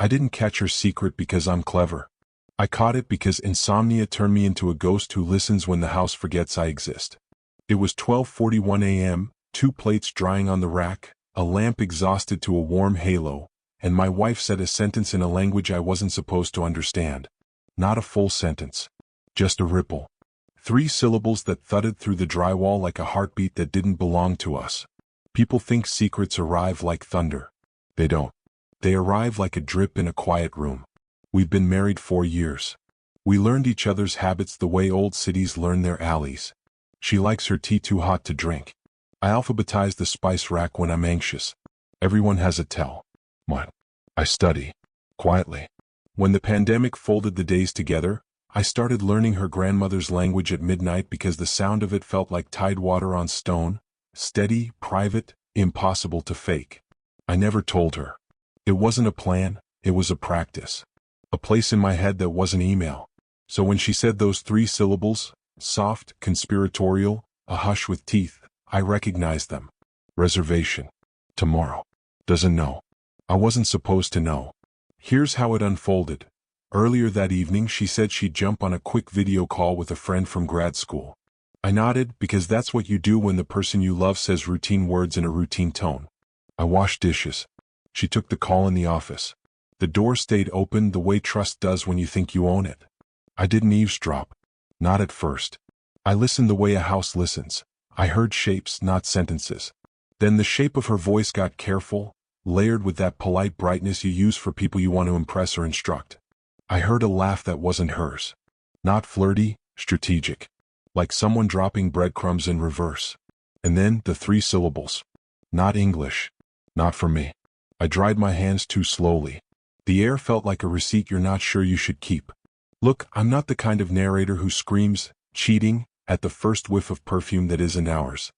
I didn't catch her secret because I'm clever. I caught it because insomnia turned me into a ghost who listens when the house forgets I exist. It was 12:41 a.m., 2 plates drying on the rack, a lamp exhausted to a warm halo, and my wife said a sentence in a language I wasn't supposed to understand. Not a full sentence. Just a ripple. 3 syllables that thudded through the drywall like a heartbeat that didn't belong to us. People think secrets arrive like thunder. They don't. They arrive like a drip in a quiet room. We've been married 4 years. We learned each other's habits the way old cities learn their alleys. She likes her tea too hot to drink. I alphabetize the spice rack when I'm anxious. Everyone has a tell. What? I study. Quietly. When the pandemic folded the days together, I started learning her grandmother's language at midnight because the sound of it felt like tidewater on stone, steady, private, impossible to fake. I never told her. It wasn't a plan, it was a practice. A place in my head that wasn't email. So when she said those 3 syllables, soft, conspiratorial, a hush with teeth, I recognized them. Reservation. Tomorrow. Doesn't know. I wasn't supposed to know. Here's how it unfolded. Earlier that evening she said she'd jump on a quick video call with a friend from grad school. I nodded because that's what you do when the person you love says routine words in a routine tone. I washed dishes. She took the call in the office. The door stayed open the way trust does when you think you own it. I didn't eavesdrop. Not at first. I listened the way a house listens. I heard shapes, not sentences. Then the shape of her voice got careful, layered with that polite brightness you use for people you want to impress or instruct. I heard a laugh that wasn't hers. Not flirty, strategic. Like someone dropping breadcrumbs in reverse. And then the 3 syllables. Not English. Not for me. I dried my hands too slowly. The air felt like a receipt you're not sure you should keep. Look, I'm not the kind of narrator who screams, cheating, at the first whiff of perfume that isn't ours.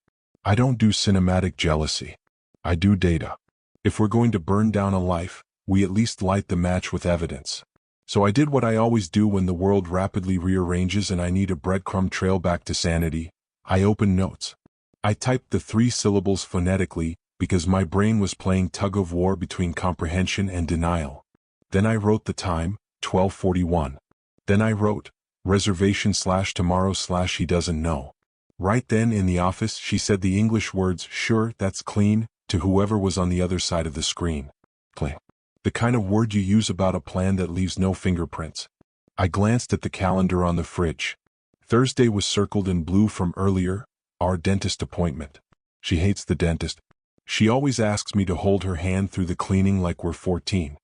I don't do cinematic jealousy. I do data. If we're going to burn down a life, we at least light the match with evidence. So I did what I always do when the world rapidly rearranges and I need a breadcrumb trail back to sanity. I opened notes. I typed the 3 syllables phonetically because my brain was playing tug-of-war between comprehension and denial. Then I wrote the time, 12:41. Then I wrote, reservation/tomorrow/he doesn't know. Right then in the office she said the English words, sure, that's clean, to whoever was on the other side of the screen. Cling. The kind of word you use about a plan that leaves no fingerprints. I glanced at the calendar on the fridge. Thursday was circled in blue from earlier, our dentist appointment. She hates the dentist. She always asks me to hold her hand through the cleaning like we're 14.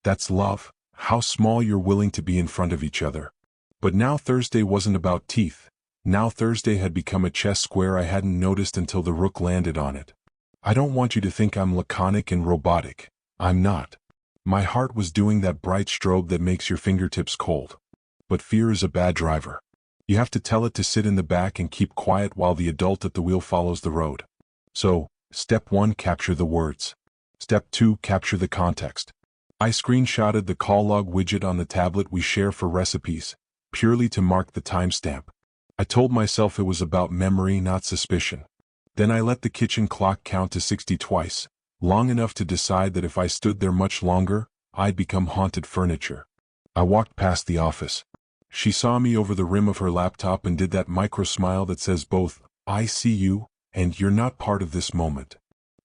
That's love, how small you're willing to be in front of each other. But now Thursday wasn't about teeth. Now Thursday had become a chess square I hadn't noticed until the rook landed on it. I don't want you to think I'm laconic and robotic. I'm not. My heart was doing that bright strobe that makes your fingertips cold. But fear is a bad driver. You have to tell it to sit in the back and keep quiet while the adult at the wheel follows the road. So, step 1, capture the words. Step 2, capture the context. I screenshotted the call log widget on the tablet we share for recipes, purely to mark the timestamp. I told myself it was about memory, not suspicion. Then I let the kitchen clock count to 60 twice, long enough to decide that if I stood there much longer, I'd become haunted furniture. I walked past the office. She saw me over the rim of her laptop and did that micro smile that says both, I see you, and you're not part of this moment.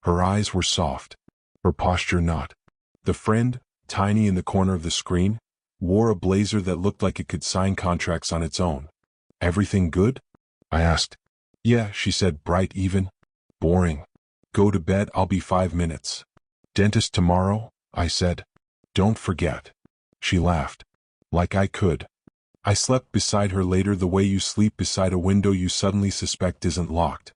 Her eyes were soft. Her posture not. The friend, tiny in the corner of the screen, wore a blazer that looked like it could sign contracts on its own. Everything good? I asked. Yeah, she said, bright even. Boring. Go to bed, I'll be 5 minutes. Dentist tomorrow, I said. Don't forget. She laughed. Like I could. I slept beside her later the way you sleep beside a window you suddenly suspect isn't locked.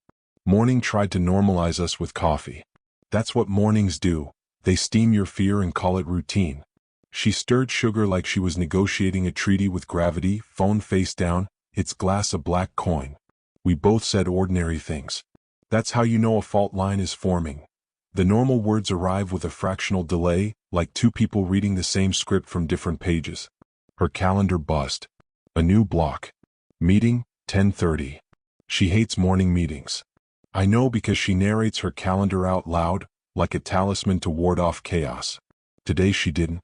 Morning tried to normalize us with coffee. That's what mornings do. They steam your fear and call it routine. She stirred sugar like she was negotiating a treaty with gravity, phone face down, its glass a black coin. We both said ordinary things. That's how you know a fault line is forming. The normal words arrive with a fractional delay, like 2 people reading the same script from different pages. Her calendar buzzed. A new block. Meeting, 10:30. She hates morning meetings. I know because she narrates her calendar out loud, like a talisman to ward off chaos. Today she didn't.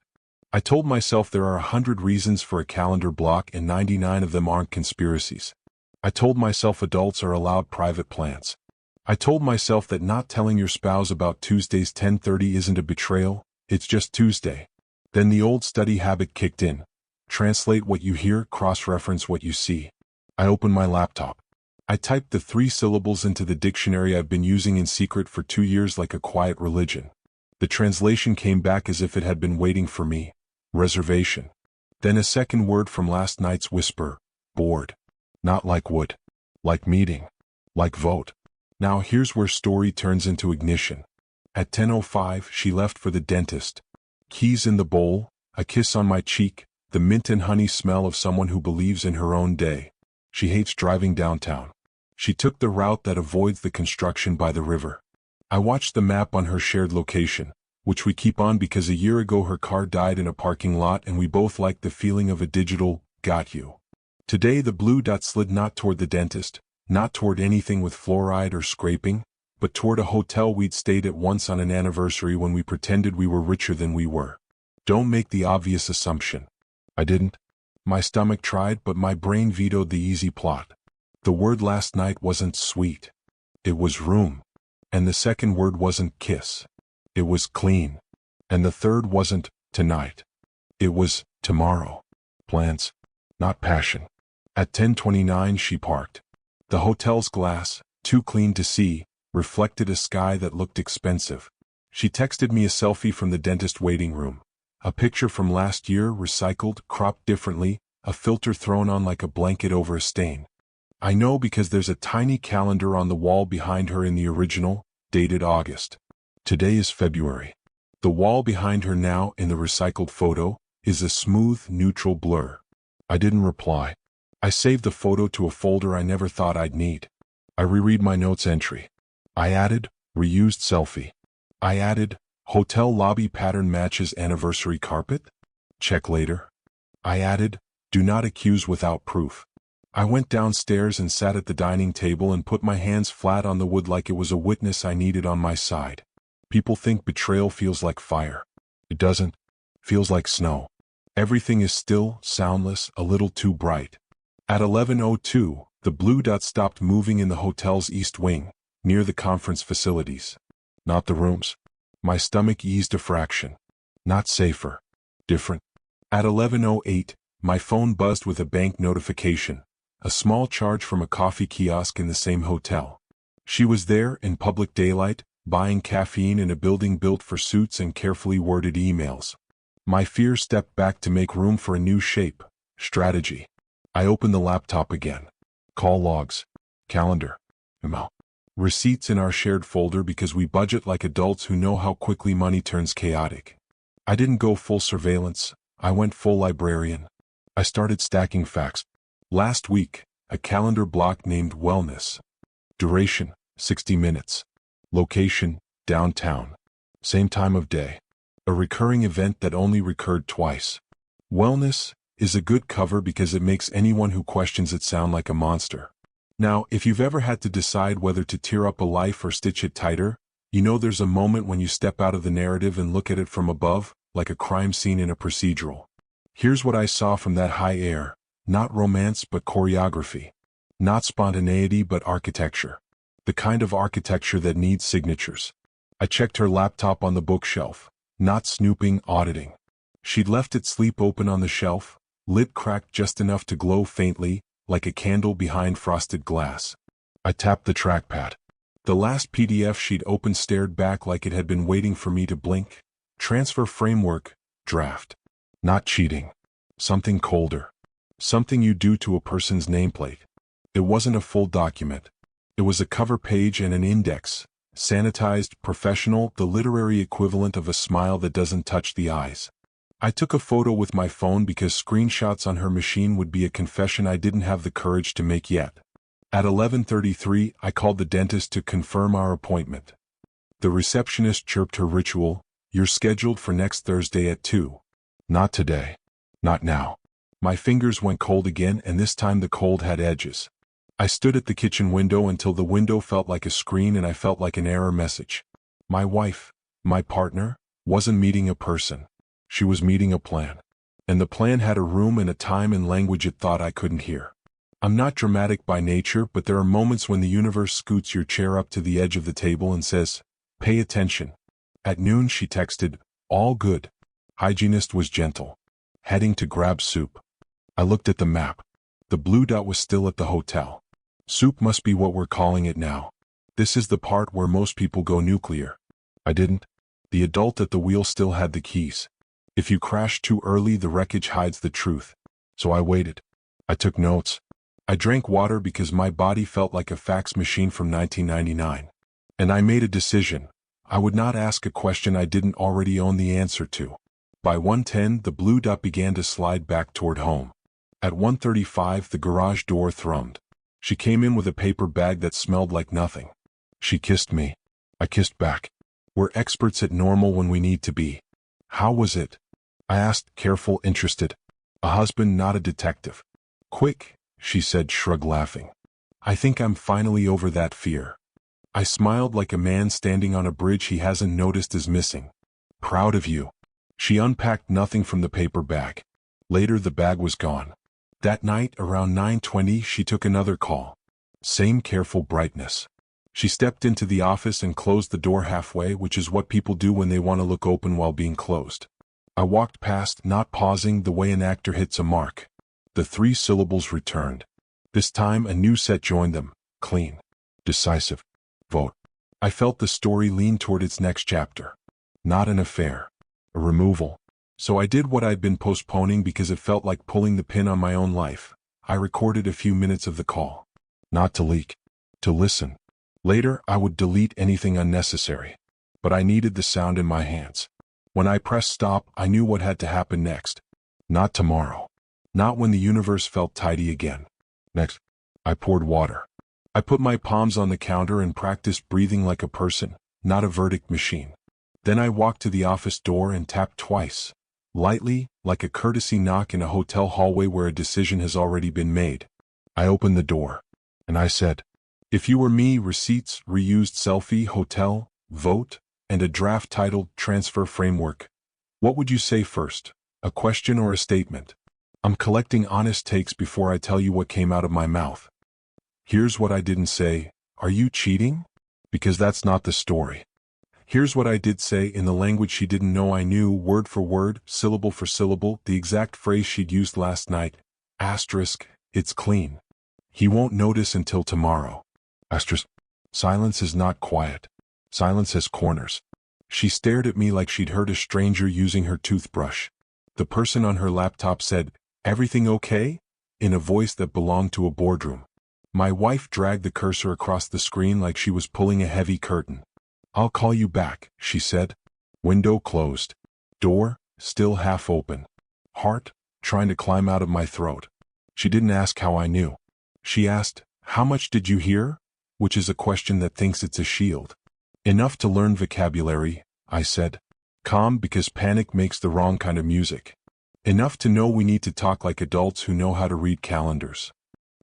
I told myself there are 100 reasons for a calendar block and 99 of them aren't conspiracies. I told myself adults are allowed private plans. I told myself that not telling your spouse about Tuesday's 10:30 isn't a betrayal, it's just Tuesday. Then the old study habit kicked in. Translate what you hear, cross-reference what you see. I opened my laptop. I typed the 3 syllables into the dictionary I've been using in secret for 2 years like a quiet religion. The translation came back as if it had been waiting for me. Reservation. Then a second word from last night's whisper. Bored. Not like wood. Like meeting. Like vote. Now here's where story turns into ignition. At 10:05 she left for the dentist. Keys in the bowl, a kiss on my cheek, the mint and honey smell of someone who believes in her own day. She hates driving downtown. She took the route that avoids the construction by the river. I watched the map on her shared location, which we keep on because a year ago her car died in a parking lot and we both liked the feeling of a digital, got you. Today the blue dot slid not toward the dentist, not toward anything with fluoride or scraping, but toward a hotel we'd stayed at once on an anniversary when we pretended we were richer than we were. Don't make the obvious assumption. I didn't. My stomach tried, but my brain vetoed the easy plot. The word last night wasn't sweet. It was room. And the second word wasn't kiss. It was clean. And the third wasn't tonight. It was tomorrow. Plans, not passion. At 10:29 she parked. The hotel's glass, too clean to see, reflected a sky that looked expensive. She texted me a selfie from the dentist waiting room. A picture from last year, recycled, cropped differently, a filter thrown on like a blanket over a stain. I know because there's a tiny calendar on the wall behind her in the original, dated August. Today is February. The wall behind her now, in the recycled photo, is a smooth, neutral blur. I didn't reply. I saved the photo to a folder I never thought I'd need. I reread my notes entry. I added, reused selfie. I added, hotel lobby pattern matches anniversary carpet? Check later. I added, do not accuse without proof. I went downstairs and sat at the dining table and put my hands flat on the wood like it was a witness I needed on my side. People think betrayal feels like fire. It doesn't. Feels like snow. Everything is still, soundless, a little too bright. At 11:02, the blue dot stopped moving in the hotel's east wing, near the conference facilities. Not the rooms. My stomach eased a fraction. Not safer. Different. At 11:08, my phone buzzed with a bank notification, a small charge from a coffee kiosk in the same hotel. She was there, in public daylight, buying caffeine in a building built for suits and carefully worded emails. My fear stepped back to make room for a new shape, strategy. I opened the laptop again. Call logs. Calendar. Email. Receipts in our shared folder because we budget like adults who know how quickly money turns chaotic. I didn't go full surveillance. I went full librarian. I started stacking facts. Last week, a calendar block named Wellness. Duration, 60 minutes. Location, downtown. Same time of day. A recurring event that only recurred twice. Wellness is a good cover because it makes anyone who questions it sound like a monster. Now, if you've ever had to decide whether to tear up a life or stitch it tighter, you know there's a moment when you step out of the narrative and look at it from above, like a crime scene in a procedural. Here's what I saw from that high air. Not romance but choreography. Not spontaneity but architecture. The kind of architecture that needs signatures. I checked her laptop on the bookshelf. Not snooping, auditing. She'd left it sleep open on the shelf, lid cracked just enough to glow faintly, like a candle behind frosted glass. I tapped the trackpad. The last PDF she'd opened stared back like it had been waiting for me to blink. Transfer framework, draft. Not cheating. Something colder. Something you do to a person's nameplate. It wasn't a full document. It was a cover page and an index. Sanitized, professional, the literary equivalent of a smile that doesn't touch the eyes. I took a photo with my phone because screenshots on her machine would be a confession I didn't have the courage to make yet. At 11:33, I called the dentist to confirm our appointment. The receptionist chirped her ritual, "You're scheduled for next Thursday at 2. Not today. Not now." My fingers went cold again, and this time the cold had edges. I stood at the kitchen window until the window felt like a screen and I felt like an error message. My wife, my partner, wasn't meeting a person. She was meeting a plan. And the plan had a room and a time and language it thought I couldn't hear. I'm not dramatic by nature, but there are moments when the universe scoots your chair up to the edge of the table and says, "Pay attention." At noon she texted, "All good." Hygienist was gentle. Heading to grab soup. I looked at the map. The blue dot was still at the hotel. Soup must be what we're calling it now. This is the part where most people go nuclear. I didn't. The adult at the wheel still had the keys. If you crash too early, the wreckage hides the truth. So I waited. I took notes. I drank water because my body felt like a fax machine from 1999. And I made a decision. I would not ask a question I didn't already own the answer to. By 1:10, the blue dot began to slide back toward home. At 1:35, the garage door thrummed. She came in with a paper bag that smelled like nothing. She kissed me. I kissed back. We're experts at normal when we need to be. How was it? I asked, careful, interested. A husband, not a detective. Quick, she said, shrug laughing. I think I'm finally over that fear. I smiled like a man standing on a bridge he hasn't noticed is missing. Proud of you. She unpacked nothing from the paper bag. Later the bag was gone. That night, around 9:20, she took another call. Same careful brightness. She stepped into the office and closed the door halfway, which is what people do when they want to look open while being closed. I walked past, not pausing, the way an actor hits a mark. The 3 syllables returned. This time a new set joined them. Clean. Decisive. Vote. I felt the story lean toward its next chapter. Not an affair. A removal. So I did what I'd been postponing because it felt like pulling the pin on my own life. I recorded a few minutes of the call. Not to leak. To listen. Later, I would delete anything unnecessary. But I needed the sound in my hands. When I pressed stop, I knew what had to happen next. Not tomorrow. Not when the universe felt tidy again. Next, I poured water. I put my palms on the counter and practiced breathing like a person, not a verdict machine. Then I walked to the office door and tapped twice. Lightly, like a courtesy knock in a hotel hallway where a decision has already been made. I opened the door. And I said, if you were me, receipts, reused selfie, hotel, vote, and a draft titled Transfer Framework. What would you say first? A question or a statement? I'm collecting honest takes before I tell you what came out of my mouth. Here's what I didn't say. Are you cheating? Because that's not the story. Here's what I did say in the language she didn't know I knew, word for word, syllable for syllable, the exact phrase she'd used last night. Asterisk, it's clean. He won't notice until tomorrow. Asterisk, silence is not quiet. Silence has corners. She stared at me like she'd heard a stranger using her toothbrush. The person on her laptop said, "Everything okay?" in a voice that belonged to a boardroom. My wife dragged the cursor across the screen like she was pulling a heavy curtain. I'll call you back, she said. Window closed. Door, still half open. Heart, trying to climb out of my throat. She didn't ask how I knew. She asked, "How much did you hear?" Which is a question that thinks it's a shield. Enough to learn vocabulary, I said. Calm because panic makes the wrong kind of music. Enough to know we need to talk like adults who know how to read calendars.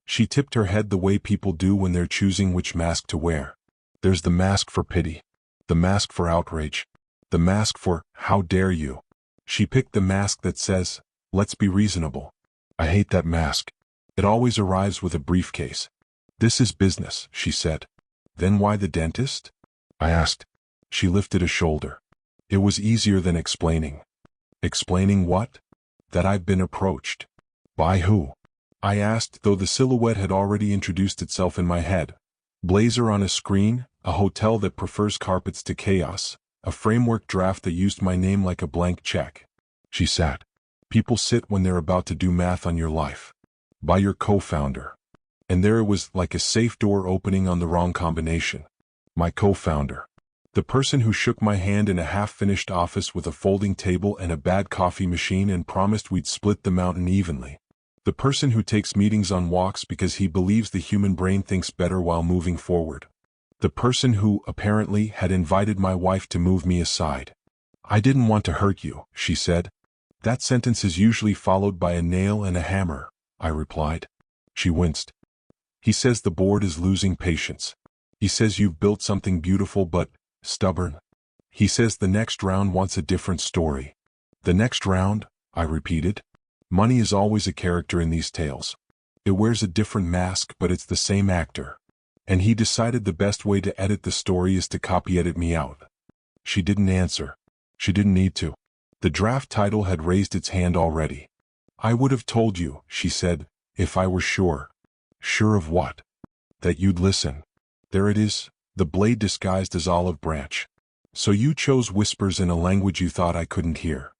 She tipped her head the way people do when they're choosing which mask to wear. There's the mask for pity. The mask for outrage. The mask for, how dare you. She picked the mask that says, let's be reasonable. I hate that mask. It always arrives with a briefcase. This is business, she said. Then why the dentist? I asked. She lifted a shoulder. It was easier than explaining. Explaining what? That I've been approached. By who? I asked, though the silhouette had already introduced itself in my head. Blazer on a screen, a hotel that prefers carpets to chaos, a framework draft that used my name like a blank check. She sat. People sit when they're about to do math on your life. By your co-founder. And there it was, like a safe door opening on the wrong combination. My co-founder. The person who shook my hand in a half-finished office with a folding table and a bad coffee machine and promised we'd split the mountain evenly. The person who takes meetings on walks because he believes the human brain thinks better while moving forward. The person who, apparently, had invited my wife to move me aside. I didn't want to hurt you, she said. That sentence is usually followed by a nail and a hammer, I replied. She winced. He says the board is losing patience. He says you've built something beautiful but stubborn. He says the next round wants a different story. The next round, I repeated. Money is always a character in these tales. It wears a different mask, but it's the same actor. And he decided the best way to edit the story is to copy edit me out. She didn't answer. She didn't need to. The draft title had raised its hand already. I would have told you, she said, if I were sure. Sure of what? That you'd listen. There it is, the blade disguised as olive branch. So you chose whispers in a language you thought I couldn't hear.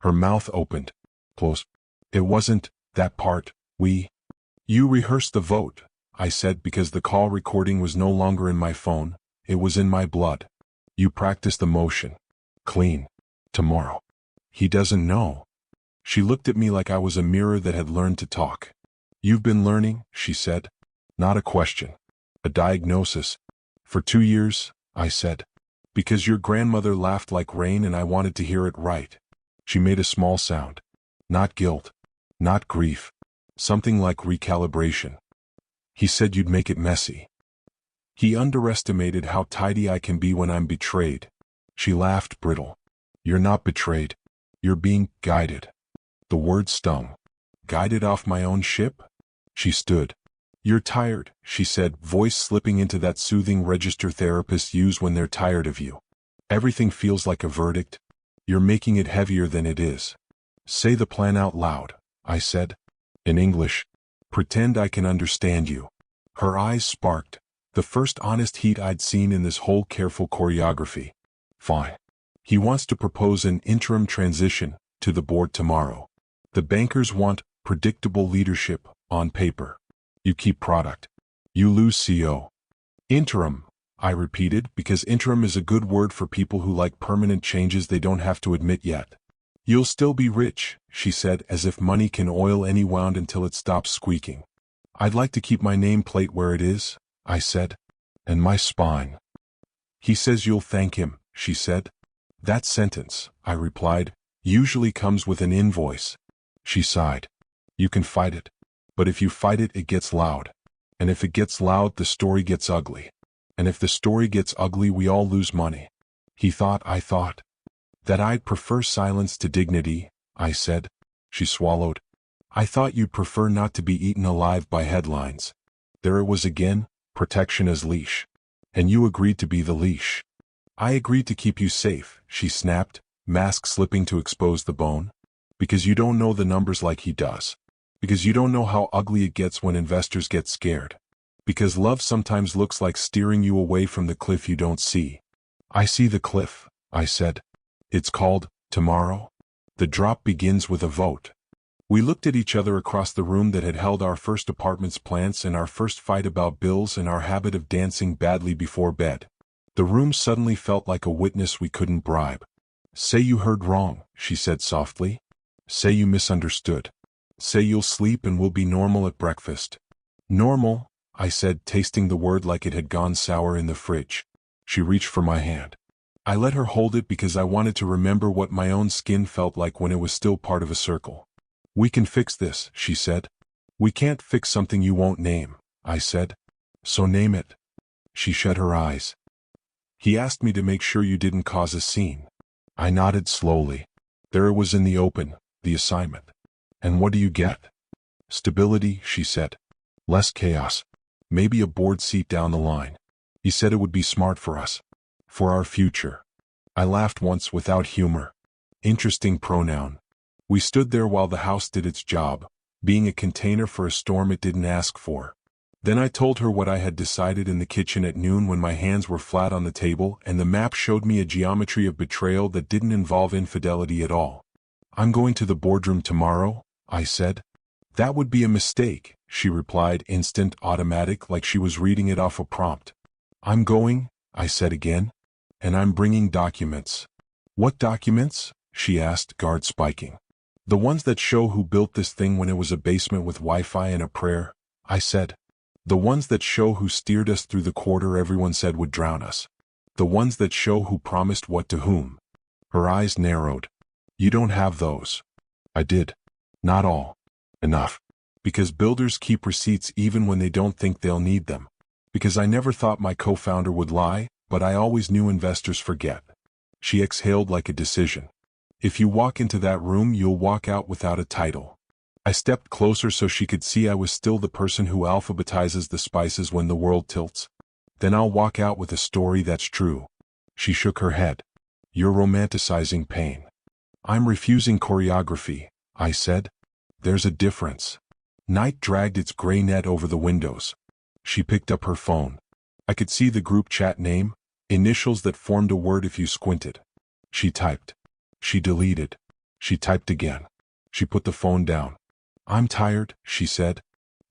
Her mouth opened. Close. It wasn't that part, You rehearsed the vote, I said, because the call recording was no longer in my phone, it was in my blood. You practiced the motion. Clean. Tomorrow. He doesn't know. She looked at me like I was a mirror that had learned to talk. You've been learning, she said. Not a question. A diagnosis. For 2 years, I said. Because your grandmother laughed like rain and I wanted to hear it right. She made a small sound. Not guilt. Not grief. Something like recalibration. He said you'd make it messy. He underestimated how tidy I can be when I'm betrayed. She laughed brittle. You're not betrayed. You're being guided. The word stung. Guided off my own ship? She stood. You're tired, she said, voice slipping into that soothing register therapists use when they're tired of you. Everything feels like a verdict. You're making it heavier than it is. Say the plan out loud, I said. In English. Pretend I can understand you. Her eyes sparked, the first honest heat I'd seen in this whole careful choreography. Fine. He wants to propose an interim transition to the board tomorrow. The bankers want predictable leadership on paper. You keep product. You lose CO. Interim, I repeated, because interim is a good word for people who like permanent changes they don't have to admit yet. You'll still be rich, she said, as if money can oil any wound until it stops squeaking. I'd like to keep my nameplate where it is, I said. And my spine. He says you'll thank him, she said. That sentence, I replied, usually comes with an invoice. She sighed. You can fight it. But if you fight it, it gets loud. And if it gets loud, the story gets ugly. And if the story gets ugly, we all lose money. I thought. That I'd prefer silence to dignity, I said. She swallowed. I thought you'd prefer not to be eaten alive by headlines. There it was again, protection as leash. And you agreed to be the leash. I agreed to keep you safe, she snapped, mask slipping to expose the bone. Because you don't know the numbers like he does. Because you don't know how ugly it gets when investors get scared. Because love sometimes looks like steering you away from the cliff you don't see. I see the cliff, I said. It's called tomorrow. The drop begins with a vote. We looked at each other across the room that had held our first apartment's plants and our first fight about bills and our habit of dancing badly before bed. The room suddenly felt like a witness we couldn't bribe. Say you heard wrong, she said softly. Say you misunderstood. Say you'll sleep and we'll be normal at breakfast. Normal, I said, tasting the word like it had gone sour in the fridge. She reached for my hand. I let her hold it because I wanted to remember what my own skin felt like when it was still part of a circle. We can fix this, she said. We can't fix something you won't name, I said. So name it. She shut her eyes. He asked me to make sure you didn't cause a scene. I nodded slowly. There it was in the open, the assignment. And what do you get? Stability, she said. Less chaos. Maybe a board seat down the line. He said it would be smart for us. For our future. I laughed once without humor. Interesting pronoun. We stood there while the house did its job, being a container for a storm it didn't ask for. Then I told her what I had decided in the kitchen at noon when my hands were flat on the table and the map showed me a geometry of betrayal that didn't involve infidelity at all. I'm going to the boardroom tomorrow, I said. That would be a mistake, she replied, instant, automatic, like she was reading it off a prompt. I'm going, I said again. And I'm bringing documents. What documents? She asked, guard spiking. The ones that show who built this thing when it was a basement with Wi-Fi and a prayer, I said. The ones that show who steered us through the quarter everyone said would drown us. The ones that show who promised what to whom. Her eyes narrowed. You don't have those. I did. Not all. Enough. Because builders keep receipts even when they don't think they'll need them. Because I never thought my co-founder would lie, but I always knew investors forget. She exhaled like a decision. If you walk into that room, you'll walk out without a title. I stepped closer so she could see I was still the person who alphabetizes the spices when the world tilts. Then I'll walk out with a story that's true. She shook her head. You're romanticizing pain. I'm refusing choreography, I said. There's a difference. Night dragged its gray net over the windows. She picked up her phone. I could see the group chat name, initials that formed a word if you squinted. She typed. She deleted. She typed again. She put the phone down. I'm tired, she said.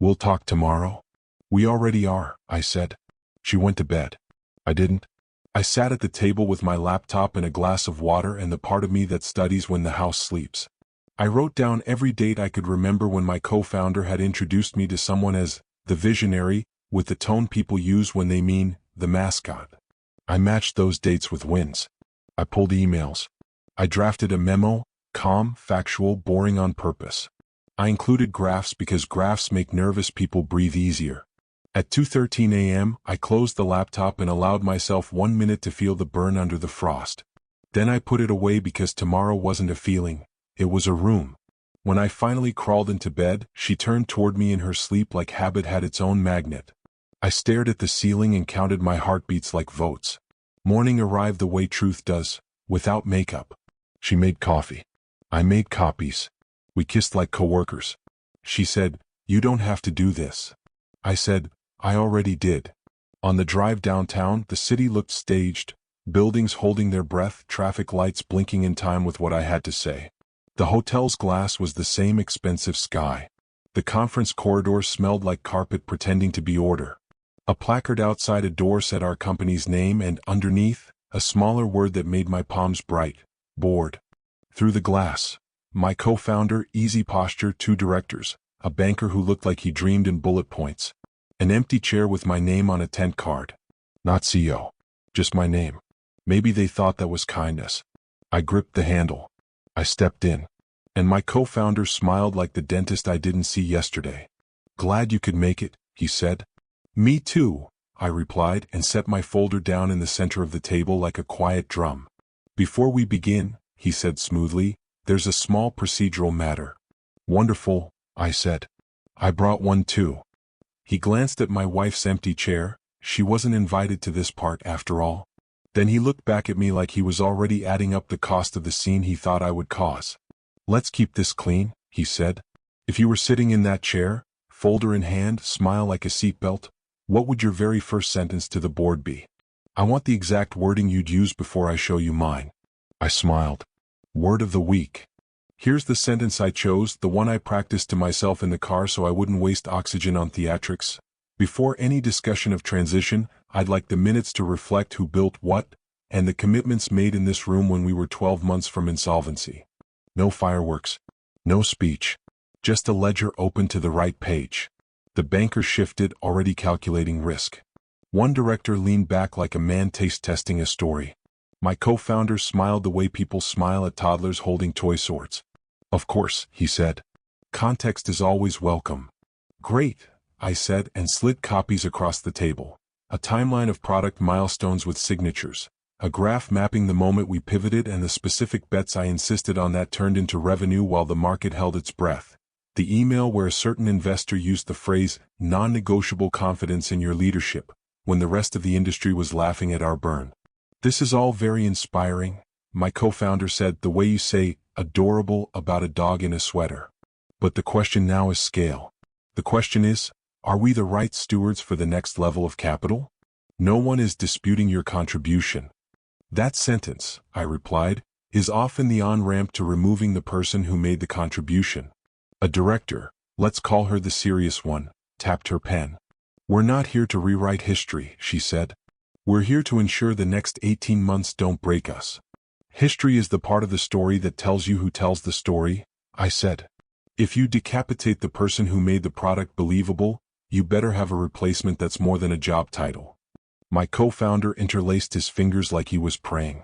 We'll talk tomorrow. We already are, I said. She went to bed. I didn't. I sat at the table with my laptop and a glass of water and the part of me that studies when the house sleeps. I wrote down every date I could remember when my co-founder had introduced me to someone as the visionary, with the tone people use when they mean the mascot. I matched those dates with wins. I pulled emails. I drafted a memo, calm, factual, boring on purpose. I included graphs because graphs make nervous people breathe easier. At 2:13 a.m., I closed the laptop and allowed myself 1 minute to feel the burn under the frost. Then I put it away because tomorrow wasn't a feeling, it was a room. When I finally crawled into bed, she turned toward me in her sleep like habit had its own magnet. I stared at the ceiling and counted my heartbeats like votes. Morning arrived the way truth does, without makeup. She made coffee. I made copies. We kissed like coworkers. She said, "You don't have to do this." I said, "I already did." On the drive downtown, the city looked staged, buildings holding their breath, traffic lights blinking in time with what I had to say. The hotel's glass was the same expensive sky. The conference corridor smelled like carpet pretending to be order. A placard outside a door said our company's name and, underneath, a smaller word that made my palms bright: board. Through the glass, my co-founder, easy posture, 2 directors, a banker who looked like he dreamed in bullet points, an empty chair with my name on a tent card. Not CEO. Just my name. Maybe they thought that was kindness. I gripped the handle. I stepped in. And my co-founder smiled like the dentist I didn't see yesterday. "Glad you could make it," he said. "Me too," I replied and set my folder down in the center of the table like a quiet drum. "Before we begin," he said smoothly, "there's a small procedural matter." "Wonderful," I said. "I brought one too." He glanced at my wife's empty chair. She wasn't invited to this part after all. Then he looked back at me like he was already adding up the cost of the scene he thought I would cause. "Let's keep this clean," he said. "If you were sitting in that chair, folder in hand, smile like a seatbelt, what would your very first sentence to the board be? I want the exact wording you'd use before I show you mine." I smiled. Word of the week. Here's the sentence I chose, the one I practiced to myself in the car so I wouldn't waste oxygen on theatrics. Before any discussion of transition, I'd like the minutes to reflect who built what, and the commitments made in this room when we were 12 months from insolvency. No fireworks. No speech. Just a ledger open to the right page. The banker shifted, already calculating risk. One director leaned back like a man taste testing a story. My co-founder smiled the way people smile at toddlers holding toy swords. "Of course," he said. "Context is always welcome." "Great," I said and slid copies across the table. A timeline of product milestones with signatures. A graph mapping the moment we pivoted and the specific bets I insisted on that turned into revenue while the market held its breath. The email where a certain investor used the phrase, "non-negotiable confidence in your leadership," when the rest of the industry was laughing at our burn. "This is all very inspiring," my co-founder said, "the way you say adorable about a dog in a sweater. But the question now is scale. The question is, are we the right stewards for the next level of capital? No one is disputing your contribution." "That sentence," I replied, "is often the on-ramp to removing the person who made the contribution." A director, let's call her the serious one, tapped her pen. "We're not here to rewrite history," she said. "We're here to ensure the next 18 months don't break us." "History is the part of the story that tells you who tells the story," I said. "If you decapitate the person who made the product believable, you better have a replacement that's more than a job title." My co-founder interlaced his fingers like he was praying.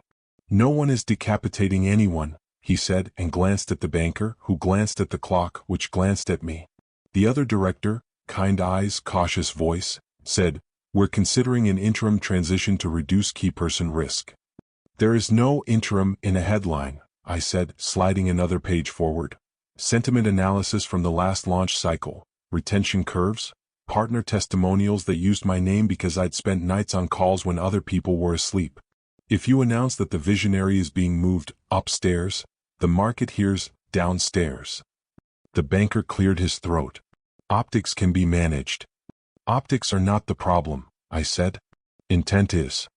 "No one is decapitating anyone," he said and glanced at the banker, who glanced at the clock, which glanced at me. The other director, kind eyes, cautious voice, said, "We're considering an interim transition to reduce key person risk." "There is no interim in a headline," I said, sliding another page forward. Sentiment analysis from the last launch cycle, retention curves, partner testimonials that used my name because I'd spent nights on calls when other people were asleep. If you announce that the visionary is being moved upstairs, the market hears downstairs. The banker cleared his throat. Optics can be managed. Optics are not the problem, I said. Intent is.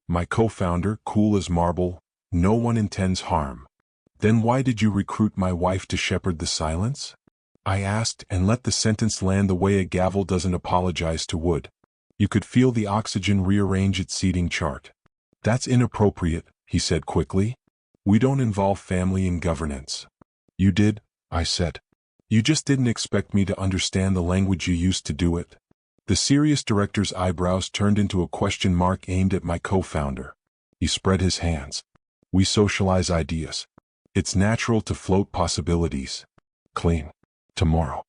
My co-founder, cool as marble, no one intends harm. Then why did you recruit my wife to shepherd the silence? I asked, and let the sentence land the way a gavel doesn't apologize to wood. You could feel the oxygen rearrange its seating chart. That's inappropriate, he said quickly. We don't involve family in governance. You did, I said. You just didn't expect me to understand the language you used to do it. The serious director's eyebrows turned into a question mark aimed at my co-founder. He spread his hands. We socialize ideas. It's natural to float possibilities. Clean. Tomorrow.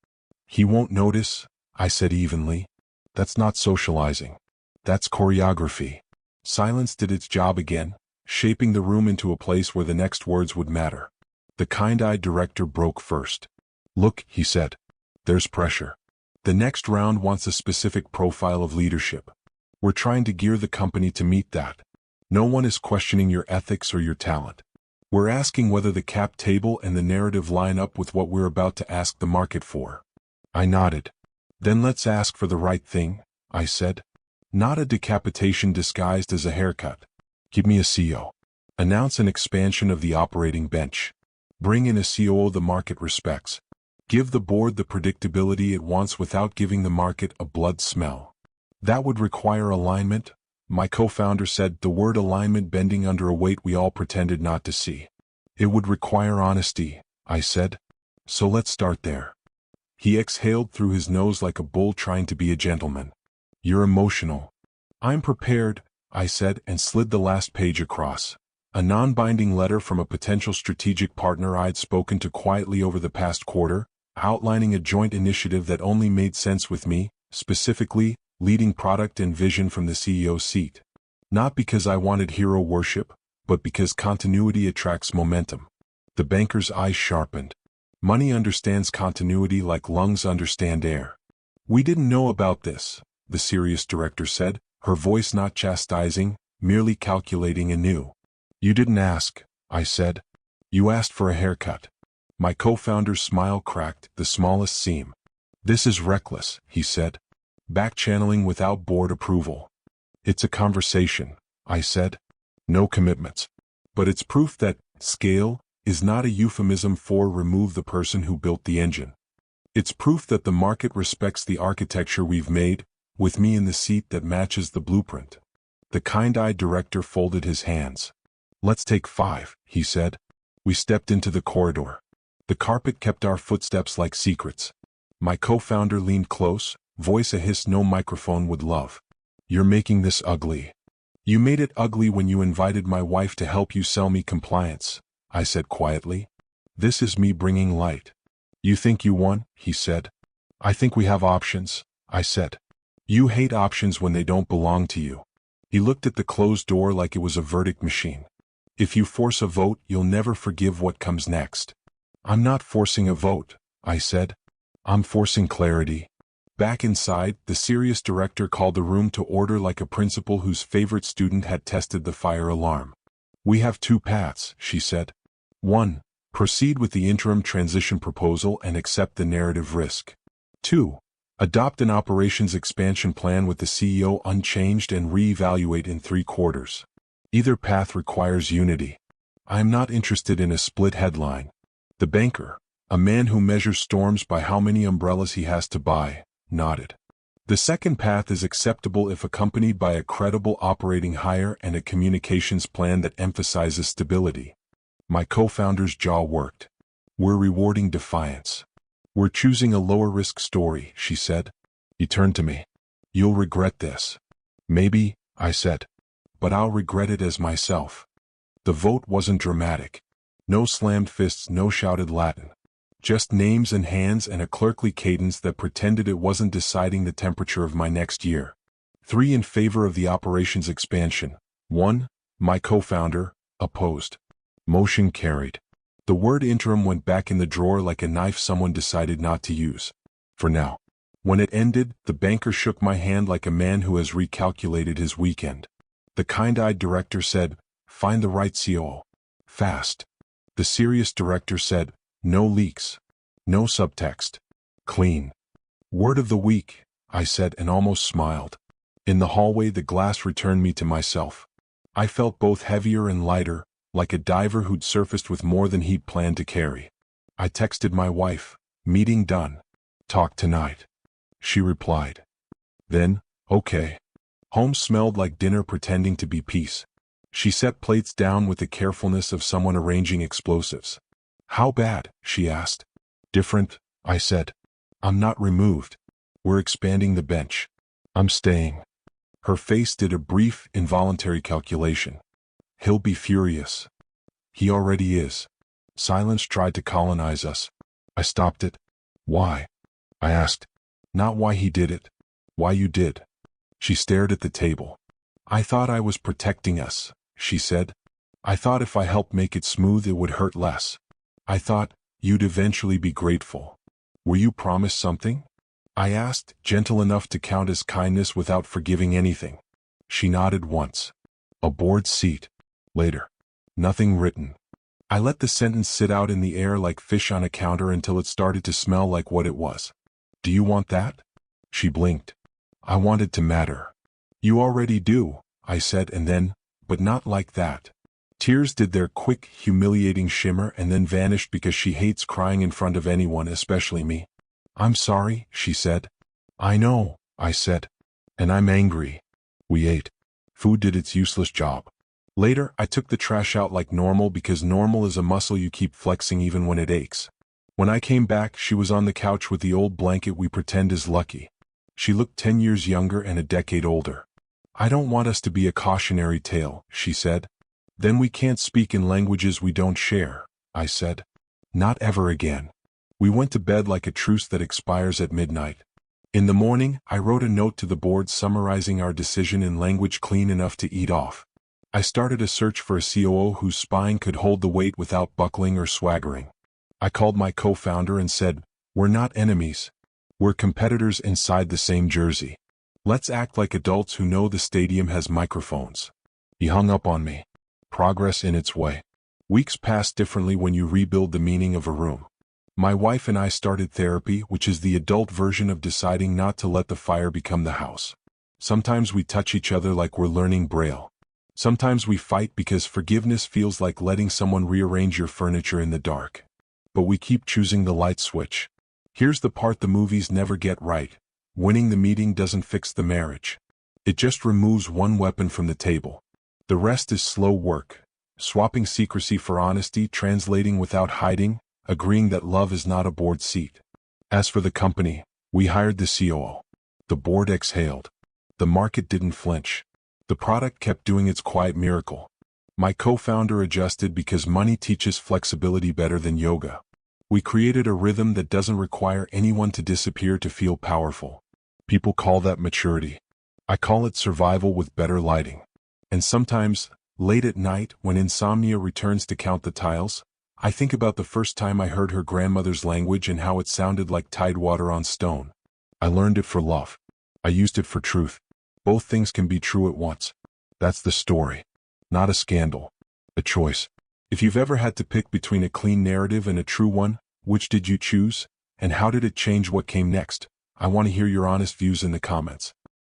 He won't notice, I said evenly. That's not socializing. That's choreography. Silence did its job again, shaping the room into a place where the next words would matter. The kind-eyed director broke first. Look, he said. There's pressure. The next round wants a specific profile of leadership. We're trying to gear the company to meet that. No one is questioning your ethics or your talent. We're asking whether the cap table and the narrative line up with what we're about to ask the market for. I nodded. Then let's ask for the right thing, I said. Not a decapitation disguised as a haircut. Give me a CO. Announce an expansion of the operating bench. Bring in a COO the market respects. Give the board the predictability it wants without giving the market a blood smell. That would require alignment, my co-founder said, the word alignment bending under a weight we all pretended not to see. It would require honesty, I said. So let's start there. He exhaled through his nose like a bull trying to be a gentleman. You're emotional. I'm prepared, I said, and slid the last page across. A non-binding letter from a potential strategic partner I'd spoken to quietly over the past quarter, outlining a joint initiative that only made sense with me, specifically, leading product and vision from the CEO's seat. Not because I wanted hero worship, but because continuity attracts momentum. The banker's eyes sharpened. Money understands continuity like lungs understand air. We didn't know about this, the serious director said, her voice not chastising, merely calculating anew. You didn't ask, I said. You asked for a haircut. My co-founder's smile cracked, the smallest seam. This is reckless, he said. Back-channeling without board approval. It's a conversation, I said. No commitments. But it's proof that scale is not a euphemism for remove the person who built the engine. It's proof that the market respects the architecture we've made, with me in the seat that matches the blueprint. The kind-eyed director folded his hands. Let's take 5, he said. We stepped into the corridor. The carpet kept our footsteps like secrets. My co-founder leaned close, voice a hiss no microphone would love. You're making this ugly. You made it ugly when you invited my wife to help you sell me compliance, I said quietly. This is me bringing light. You think you won, he said. I think we have options, I said. You hate options when they don't belong to you. He looked at the closed door like it was a verdict machine. If you force a vote, you'll never forgive what comes next. I'm not forcing a vote, I said. I'm forcing clarity. Back inside, the serious director called the room to order like a principal whose favorite student had tested the fire alarm. We have 2 paths, she said. 1. Proceed with the interim transition proposal and accept the narrative risk. 2. Adopt an operations expansion plan with the CEO unchanged and re-evaluate in 3 quarters. Either path requires unity. I am not interested in a split headline. The banker, a man who measures storms by how many umbrellas he has to buy, nodded. The second path is acceptable if accompanied by a credible operating hire and a communications plan that emphasizes stability. My co-founder's jaw worked. We're rewarding defiance. We're choosing a lower-risk story, she said. He turned to me. You'll regret this. Maybe, I said. But I'll regret it as myself. The vote wasn't dramatic. No slammed fists, no shouted Latin. Just names and hands and a clerkly cadence that pretended it wasn't deciding the temperature of my next year. 3 in favor of the operations expansion. 1, my co-founder, opposed. Motion carried. The word interim went back in the drawer like a knife someone decided not to use. For now. When it ended, the banker shook my hand like a man who has recalculated his weekend. The kind-eyed director said, "Find the right COO. Fast." The serious director said, "No leaks. No subtext. Clean." "Word of the week," I said and almost smiled. In the hallway, the glass returned me to myself. I felt both heavier and lighter, like a diver who'd surfaced with more than he'd planned to carry. I texted my wife, "Meeting done. Talk tonight." She replied. Then, "Okay." Home smelled like dinner pretending to be peace. She set plates down with the carefulness of someone arranging explosives. "How bad?" she asked. "Different," I said. "I'm not removed. We're expanding the bench. I'm staying." Her face did a brief, involuntary calculation. "He'll be furious." "He already is." Silence tried to colonize us. I stopped it. "Why?" I asked. "Not why he did it. Why you did." She stared at the table. "I thought I was protecting us," she said. "I thought if I helped make it smooth it would hurt less. I thought you'd eventually be grateful. Were you promised something?" I asked, gentle enough to count as kindness without forgiving anything. She nodded once. "A board seat. Later." Nothing written. I let the sentence sit out in the air like fish on a counter until it started to smell like what it was. "Do you want that?" She blinked. I wanted to matter. "You already do," I said, and then, "But not like that." Tears did their quick, humiliating shimmer and then vanished because she hates crying in front of anyone, especially me. "I'm sorry," she said. "I know," I said. "And I'm angry." We ate. Food did its useless job. Later, I took the trash out like normal because normal is a muscle you keep flexing even when it aches. When I came back, she was on the couch with the old blanket we pretend is lucky. She looked 10 years younger and a decade older. "I don't want us to be a cautionary tale," she said. "Then we can't speak in languages we don't share," I said. "Not ever again." We went to bed like a truce that expires at midnight. In the morning, I wrote a note to the board summarizing our decision in language clean enough to eat off. I started a search for a COO whose spine could hold the weight without buckling or swaggering. I called my co-founder and said, "We're not enemies. We're competitors inside the same jersey. Let's act like adults who know the stadium has microphones." He hung up on me. Progress in its way. Weeks pass differently when you rebuild the meaning of a room. My wife and I started therapy, which is the adult version of deciding not to let the fire become the house. Sometimes we touch each other like we're learning Braille. Sometimes we fight because forgiveness feels like letting someone rearrange your furniture in the dark. But we keep choosing the light switch. Here's the part the movies never get right. Winning the meeting doesn't fix the marriage. It just removes one weapon from the table. The rest is slow work. Swapping secrecy for honesty, translating without hiding, agreeing that love is not a board seat. As for the company, we hired the COO. The board exhaled. The market didn't flinch. The product kept doing its quiet miracle. My co-founder adjusted because money teaches flexibility better than yoga. We created a rhythm that doesn't require anyone to disappear to feel powerful. People call that maturity. I call it survival with better lighting. And sometimes, late at night, when insomnia returns to count the tiles, I think about the first time I heard her grandmother's language and how it sounded like tidewater on stone. I learned it for love. I used it for truth. Both things can be true at once. That's the story. Not a scandal. A choice. If you've ever had to pick between a clean narrative and a true one, which did you choose? And how did it change what came next? I want to hear your honest views in the comments.